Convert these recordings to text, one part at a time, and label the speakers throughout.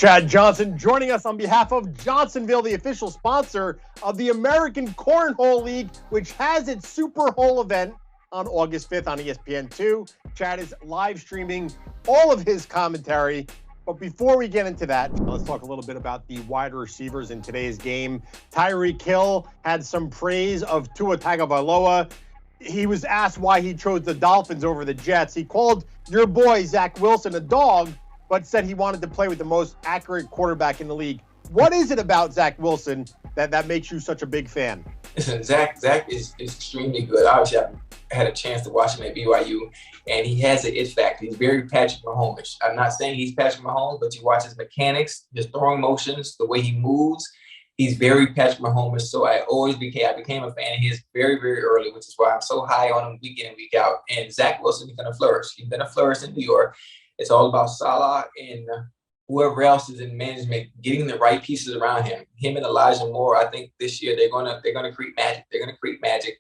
Speaker 1: Chad Johnson joining us on behalf of Johnsonville, the official sponsor of the American Cornhole League, which has its Super Bowl event on August 5th on ESPN2. Chad is live streaming all of his commentary. But before we get into that, let's talk a little bit about the wide receivers in today's game. Tyreek Hill had some praise of Tua Tagovailoa. He was asked why he chose the Dolphins over the Jets. He called your boy, Zach Wilson, a dog, but said he wanted to play with the most accurate quarterback in the league. What is it about Zach Wilson that makes you such a big fan?
Speaker 2: Listen, Zach is extremely good. Obviously, I had a chance to watch him at BYU, and he has an it factor. He's very Patrick Mahomes. I'm not saying he's Patrick Mahomes, but you watch his mechanics, his throwing motions, the way he moves. He's very Patrick Mahomes. So I became a fan of his very, very early, which is why I'm so high on him week in and week out. And Zach Wilson is going to flourish. He's going to flourish in New York. It's all about Salah and whoever else is in management getting the right pieces around him. Him and Elijah Moore, I think this year they're gonna create magic. They're gonna create magic,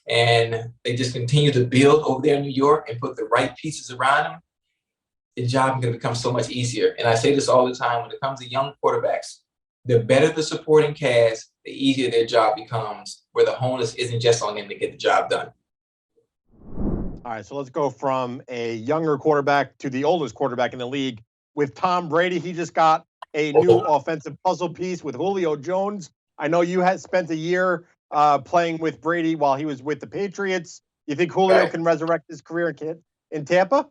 Speaker 2: and they just continue to build over there in New York and put the right pieces around him. The job is gonna become so much easier. And I say this all the time: when it comes to young quarterbacks, the better the supporting cast, the easier their job becomes. Where the onus isn't just on them to get the job done.
Speaker 1: All right, so let's go from a younger quarterback to the oldest quarterback in the league. With Tom Brady, he just got a new offensive puzzle piece with Julio Jones. I know you had spent a year playing with Brady while he was with the Patriots. You think Julio can resurrect his career in Tampa?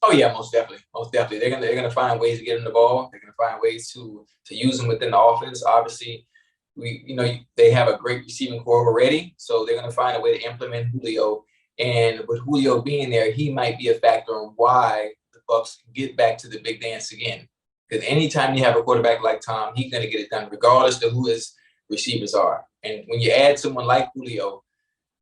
Speaker 2: Oh yeah, most definitely, most definitely. They're gonna find ways to get him the ball. They're gonna find ways to use him within the offense. Obviously, they have a great receiving core already, so they're gonna find a way to implement Julio. And with Julio being there, he might be a factor on why the Bucs get back to the big dance again. Because anytime you have a quarterback like Tom, he's going to get it done, regardless of who his receivers are. And when you add someone like Julio,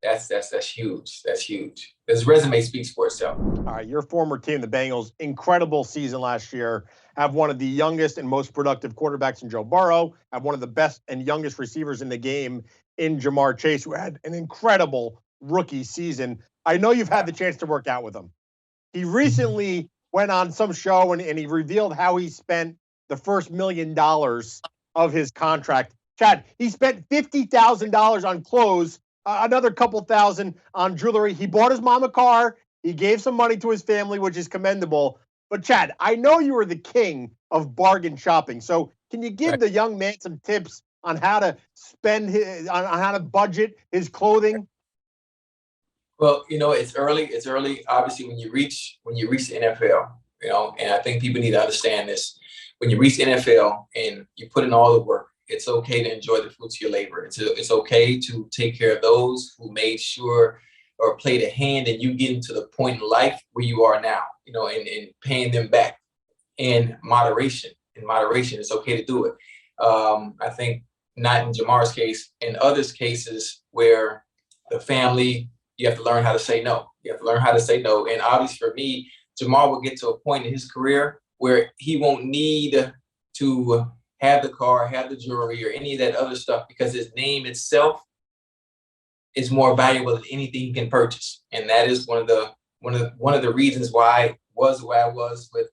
Speaker 2: that's huge. That's huge. His resume speaks for itself.
Speaker 1: All right, your former team, the Bengals, incredible season last year. Have one of the youngest and most productive quarterbacks in Joe Burrow. Have one of the best and youngest receivers in the game in Jamar Chase, who had an incredible rookie season. I know you've had the chance to work out with him. He recently went on some show and he revealed how he spent the first $1 million of his contract. Chad, he spent $50,000 on clothes, another couple thousand on jewelry. He bought his mom a car. He gave some money to his family, which is commendable. But Chad, I know you are the king of bargain shopping. So can you give the young man some tips on how to spend on how to budget his clothing?
Speaker 2: Well, it's early. It's early. Obviously, when you reach the NFL, and I think people need to understand this. When you reach the NFL and you put in all the work, it's okay to enjoy the fruits of your labor. It's okay to take care of those who made sure or played a hand in you getting to the point in life where you are now, and paying them back in moderation. In moderation, it's okay to do it. I think not in Jamar's case, in others' cases where the family, you have to learn how to say no. You have to learn how to say no. And obviously for me, Jamar will get to a point in his career where he won't need to have the car, have the jewelry, or any of that other stuff because his name itself is more valuable than anything he can purchase. And that is one of the reasons why I was the way I was with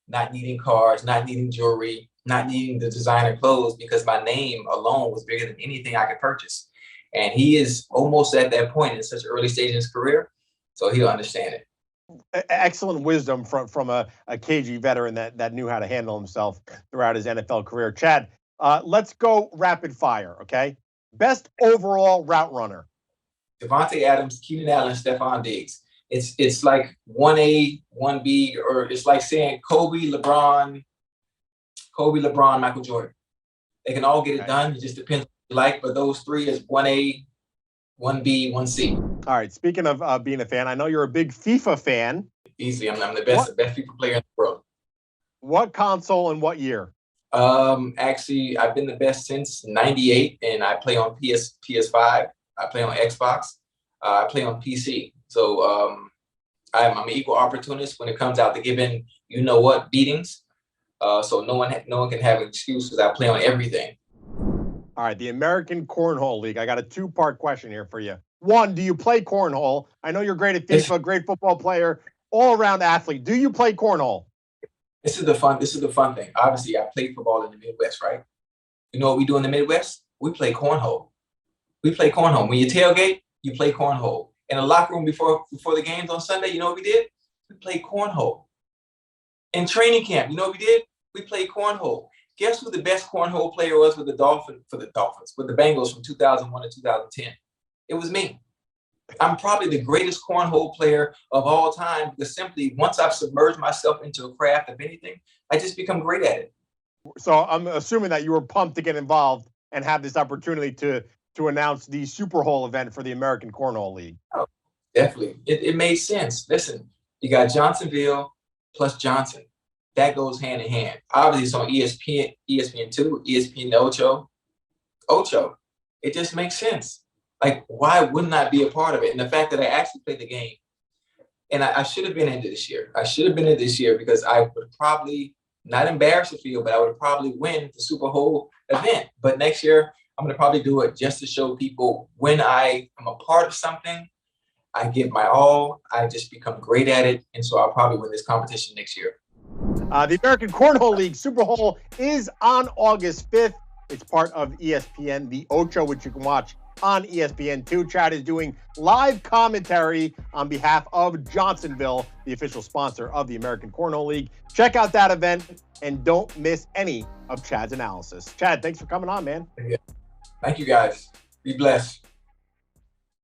Speaker 2: not needing cars, not needing jewelry, not needing the designer clothes, because my name alone was bigger than anything I could purchase. And he is almost at that point in such an early stage in his career, so he'll understand it.
Speaker 1: Excellent wisdom from a KG veteran that knew how to handle himself throughout his NFL career. Chad, let's go rapid fire, okay? Best overall route runner.
Speaker 2: Devontae Adams, Keenan Allen, Stephon Diggs. It's like 1A, 1B, or it's like saying Kobe, LeBron, Michael Jordan. They can all get it done. It just depends what you like, but those three is 1A, 1B, 1C.
Speaker 1: All right. Speaking of being a fan, I know you're a big FIFA fan.
Speaker 2: Easily. I'm the best FIFA player in the world.
Speaker 1: What console and what year?
Speaker 2: Actually, I've been the best since '98, and I play on PS5. I play on Xbox. I play on PC. So I'm an equal opportunist when it comes out to giving beatings. So no one can have an excuse because I play on everything.
Speaker 1: All right, the American Cornhole League. I got a two-part question here for you. One, do you play cornhole? I know you're great at FIFA, great football player, all-around athlete. Do you play cornhole?
Speaker 2: This is the fun thing. Obviously, I played football in the Midwest, right? You know what we do in the Midwest? We play cornhole. We play cornhole. When you tailgate, you play cornhole. In the locker room before the games on Sunday, you know what we did? We played cornhole. In training camp, you know what we did? We played cornhole. Guess who the best cornhole player was with the Dolphins, with the Bengals from 2001 to 2010? It was me. I'm probably the greatest cornhole player of all time because simply once I've submerged myself into a craft of anything, I just become great at it.
Speaker 1: So I'm assuming that you were pumped to get involved and have this opportunity to announce the Super Bowl event for the American Cornhole League.
Speaker 2: Oh, definitely. It made sense. Listen, you got Johnsonville plus Johnson. That goes hand in hand. Obviously, it's on ESPN, ESPN2, ESPN Ocho. It just makes sense. Like, why wouldn't I be a part of it? And the fact that I actually played the game, and I should have been in this year. I should have been in this year because I would probably not embarrass the field, but I would probably win the Super Bowl event. But next year, I'm going to probably do it just to show people when I am a part of something, I give my all. I just become great at it. And so I'll probably win this competition next year.
Speaker 1: The American Cornhole League Super Bowl is on August 5th. It's part of ESPN, the Ocho, which you can watch on ESPN2. Chad is doing live commentary on behalf of Johnsonville, the official sponsor of the American Cornhole League. Check out that event and don't miss any of Chad's analysis. Chad, thanks for coming on, man.
Speaker 2: Thank you, guys. Be blessed.